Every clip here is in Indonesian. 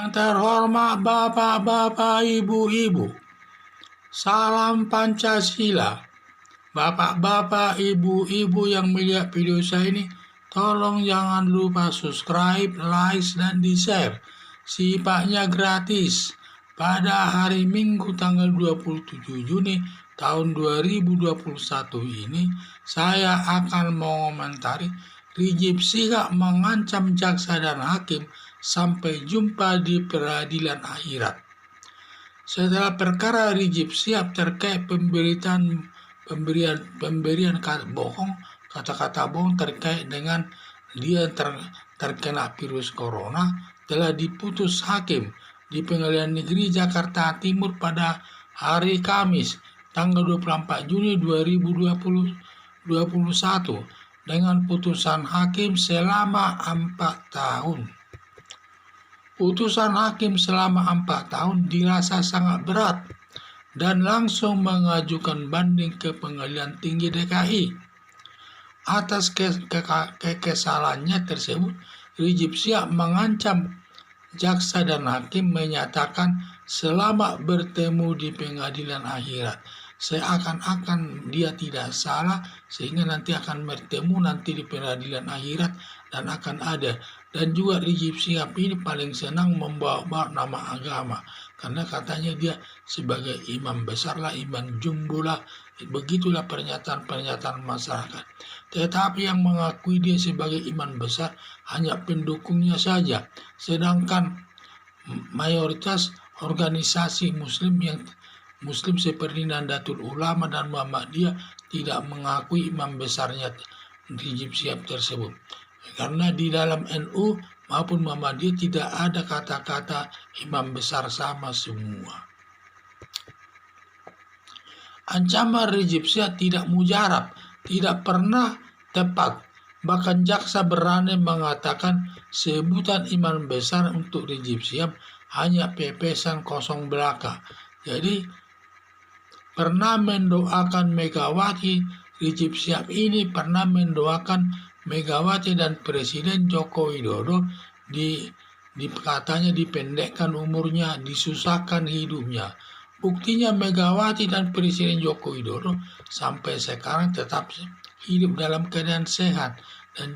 Yang terhormat Bapak-bapak, Ibu-ibu, salam Pancasila. Bapak-bapak, Ibu-ibu yang melihat video saya ini, tolong jangan lupa subscribe, like, dan di-share. Sifatnya gratis. Pada hari Minggu tanggal 27 Juni tahun 2021 ini, saya akan mengomentari Rizik Syihab mengancam jaksa dan hakim sampai jumpa di peradilan akhirat. Setelah perkara Rizik Syihab terkait pemberian kata-kata bohong terkait dengan dia terkena virus corona, telah diputus hakim di Pengadilan Negeri Jakarta Timur pada hari Kamis tanggal 24 Juni 2021 dengan putusan hakim selama 4 tahun. Putusan hakim selama 4 tahun dirasa sangat berat dan langsung mengajukan banding ke Pengadilan Tinggi DKI. Atas kesalahannya tersebut, Rizik Syihab mengancam jaksa dan hakim, menyatakan selama bertemu di pengadilan akhirat seakan-akan dia tidak salah, sehingga nanti akan bertemu nanti di pengadilan akhirat dan akan ada. Dan juga Rizik Syihab ini paling senang membawa nama agama, karena katanya dia sebagai imam besar lah, imam jumbo lah, begitulah pernyataan masyarakat. Tetapi yang mengakui dia sebagai imam besar hanya pendukungnya saja, sedangkan mayoritas organisasi muslim seperti Nahdlatul Ulama dan Muhammadiyah tidak mengakui imam besarnya Rizik Syihab tersebut. Karena di dalam NU maupun Muhammadiyah tidak ada kata-kata imam besar, sama semua. Ancaman Rizik Syihab tidak mujarab, tidak pernah tepat. Bahkan jaksa berani mengatakan sebutan imam besar untuk Rizik Syihab hanya pepesan kosong belaka. Jadi pernah mendoakan Megawati, Rizik Syihab ini pernah mendoakan Megawati dan Presiden Joko Widodo katanya dipendekkan umurnya, disusahkan hidupnya. Buktinya Megawati dan Presiden Joko Widodo sampai sekarang tetap hidup dalam keadaan sehat dan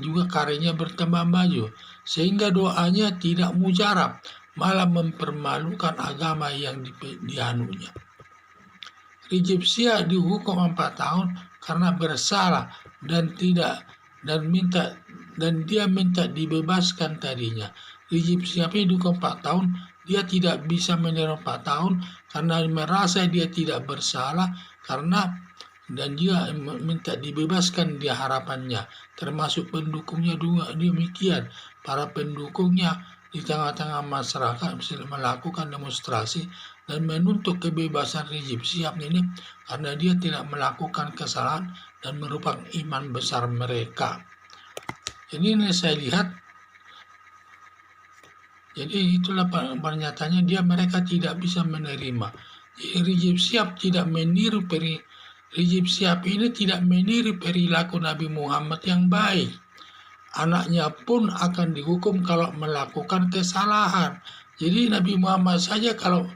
juga karirnya bertambah maju, sehingga doanya tidak mujarab, malah mempermalukan agama yang dianunya. Rizik Syihab dihukum 4 tahun karena bersalah dan dia minta dibebaskan tadinya. Rizik Syihab dihukum 4 tahun, dia tidak bisa menerima 4 tahun karena merasa dia tidak bersalah, dan dia minta dibebaskan dia harapannya, termasuk pendukungnya juga demikian. Para pendukungnya di tengah-tengah masyarakat melakukan demonstrasi dan menuntut kebebasan Rizik Syihab ini karena dia tidak melakukan kesalahan dan merupakan imam besar mereka. Ini saya lihat, jadi itulah pernyataannya, mereka tidak bisa menerima. Rizik Syihab ini tidak meniru perilaku Nabi Muhammad yang baik. Anaknya pun akan dihukum kalau melakukan kesalahan. Jadi Nabi Muhammad saja kalau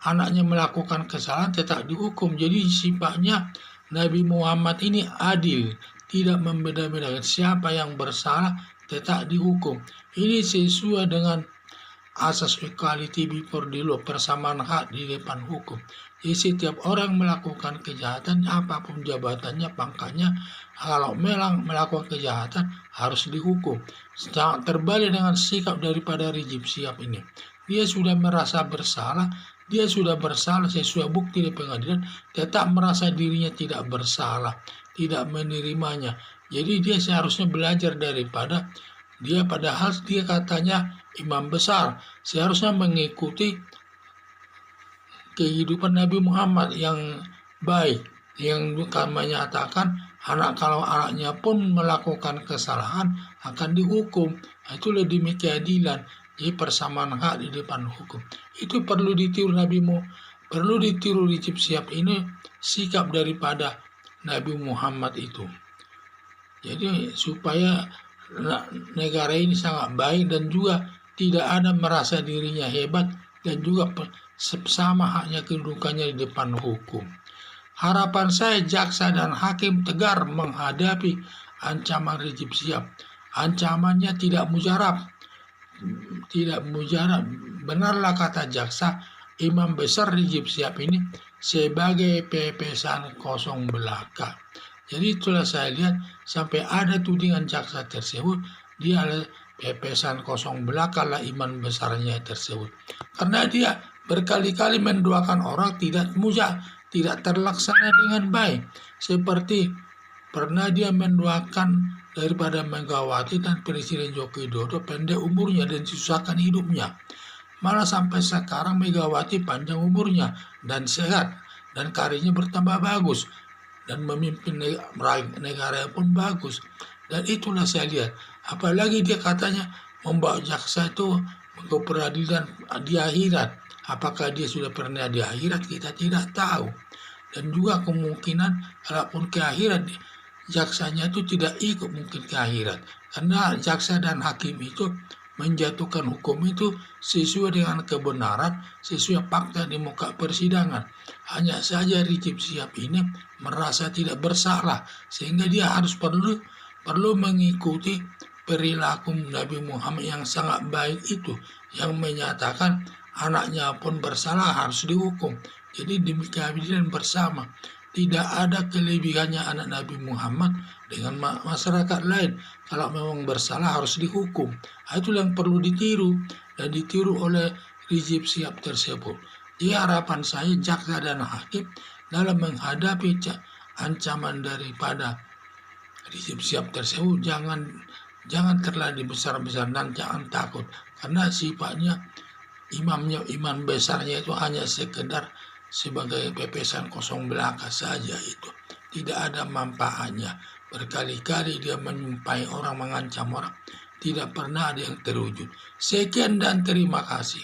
anaknya melakukan kesalahan tetap dihukum. Jadi sifatnya Nabi Muhammad ini adil, tidak membeda-bedakan siapa yang bersalah tetap dihukum. Ini sesuai dengan asas equality before the law, persamaan hak di depan hukum. Jadi setiap orang melakukan kejahatan, apapun jabatannya, pangkatnya, kalau melakukan kejahatan harus dihukum. Sangat terbalik dengan sikap daripada Rizik Syihab ini. Dia sudah merasa bersalah, sesuai bukti di pengadilan, tetap merasa dirinya tidak bersalah, tidak menerimanya. Jadi dia seharusnya belajar daripada dia, padahal dia katanya imam besar, seharusnya mengikuti kehidupan Nabi Muhammad yang baik, yang menyatakan kalau anaknya pun melakukan kesalahan akan dihukum. Itulah demi keadilan, jadi persamaan hak di depan hukum. Itu perlu ditiru perlu ditiru Rizik Syihab ini, sikap daripada Nabi Muhammad itu. Jadi supaya negara ini sangat baik dan juga tidak ada merasa dirinya hebat dan juga sama haknya kedudukannya di depan hukum. Harapan saya jaksa dan hakim tegar menghadapi ancaman Rizik Syihab. Ancamannya tidak mujarab. Benarlah kata jaksa, Imam Besar Rizik Syihab ini sebagai pepesan kosong belaka. Jadi itulah saya lihat sampai ada tudingan jaksa tersebut, dia adalah pepesan kosong belaka lah imam besarnya tersebut. Karena dia berkali-kali mendoakan orang tidak terlaksana dengan baik. Seperti pernah dia mendoakan daripada Megawati dan Presiden Joko Widodo pendek umurnya dan susahkan hidupnya. Malah sampai sekarang Megawati panjang umurnya dan sehat dan karirnya bertambah bagus dan memimpin negara pun bagus. Dan itulah saya lihat, apalagi dia katanya membawa jaksa itu ke peradilan di akhirat. Apakah dia sudah pernah di akhirat, kita tidak tahu. Dan juga kemungkinan kalaupun ke akhirat, jaksanya itu tidak ikut mungkin ke akhirat. Karena jaksa dan hakim itu menjatuhkan hukum itu sesuai dengan kebenaran, sesuai fakta di muka persidangan. Hanya saja Rizik Syihab ini merasa tidak bersalah, sehingga dia harus perlu mengikuti perilaku Nabi Muhammad yang sangat baik itu, yang menyatakan anaknya pun bersalah harus dihukum. Jadi demi keadilan bersama. Tidak ada kelebihannya anak Nabi Muhammad dengan masyarakat lain. Kalau memang bersalah harus dihukum. Itulah yang perlu ditiru dan ditiru oleh Rizik Syihab tersebut. Jadi harapan saya jaksa dan hakim dalam menghadapi ancaman daripada Rizik Syihab tersebut jangan terlalu besar-besar dan jangan takut. Karena sifatnya imam besarnya itu hanya sekedar sebagai pepesan kosong belaka saja itu. Tidak ada manfaatnya. Berkali-kali dia menyumpahi orang, mengancam orang. Tidak pernah ada yang terwujud. Sekian dan terima kasih.